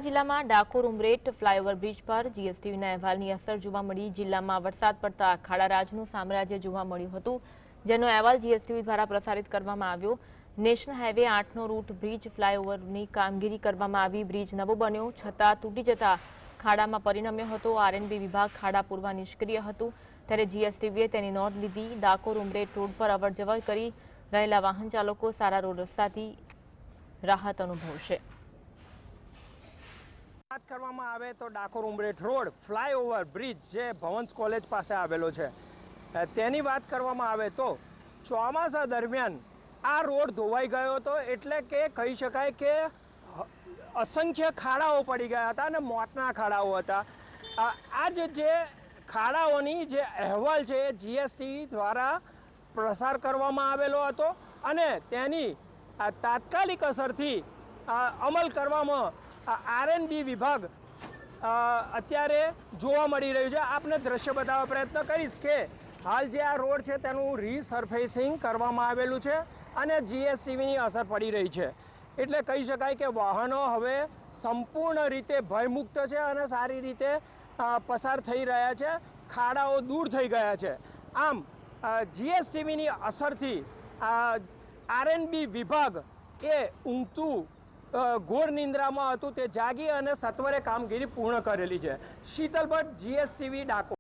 જિલ્લામાં Dakor Umreth flyover bridge પર જીએસટીવીના અહેવાલની અસર જોવા મળી। જિલ્લામાં વરસાદ પડતા ખાડારાજનું સામ્રાજ્ય જોવા મળ્યું હતું, જેનો અહેવાલ જીએસટીવી દ્વારા પ્રસારિત કરવામાં આવ્યો। નેશનલ હાઈવે 8નો રૂટ બ્રિજ ફ્લાયઓવરની કામગીરી કરવામાં આવી। બ્રિજ નવો બન્યો છતાં તૂટી જતા ખાડામાં પરિણમ્યો હતો। આરએનબી વિભાગ ખાડા પૂરવા નિષ્ક્રિય હતું, ત્યારે જીએસટીવીએ તેની નોંધ લીધી। ડાકોર ઉમરેઠ રોડ પર અવરજવર કરી રહેલા વાહન ચાલકો સારા રોડ રસ્તાથી રાહત અનુભવશે। વાત કરવામાં આવે તો Dakor Umreth road flyover bridge જે ભવન્સ કોલેજ પાસે આવેલો છે, તેની વાત કરવામાં આવે તો ચોમાસા દરમિયાન આ રોડ ધોવાઈ ગયો હતો, એટલે કે કહી શકાય કે અસંખ્ય ખાડાઓ પડી ગયા હતા અને મોતના ખાડાઓ હતા। આ જે ખાડાઓની જે અહેવાલ છે એ જીએસટી દ્વારા પ્રસાર કરવામાં આવેલો હતો અને તેની તાત્કાલિક અસરથી અમલ કરવામાં આરએનબી વિભાગ અત્યારે જોવા મળી રહ્યું છે। આપને દ્રશ્ય બતાવવા પ્રયત્ન કરીશ કે હાલ જે આ રોડ છે તેનું રીસર્ફેસિંગ કરવામાં આવેલું છે અને જીએસટીવીની અસર પડી રહી છે, એટલે કહી શકાય કે વાહનો હવે સંપૂર્ણ રીતે ભયમુક્ત છે અને સારી રીતે પસાર થઈ રહ્યા છે, ખાડાઓ દૂર થઈ ગયા છે। આમ જીએસટીવીની અસરથી આરએનબી વિભાગ એ ઊંઘતું ઘોર નિંદ્રામાં હતું તે જાગી અને સત્વરે કામગીરી પૂર્ણ કરેલી છે। શીતલ ભટ્ટ, જીએસટીવી ડાકોર।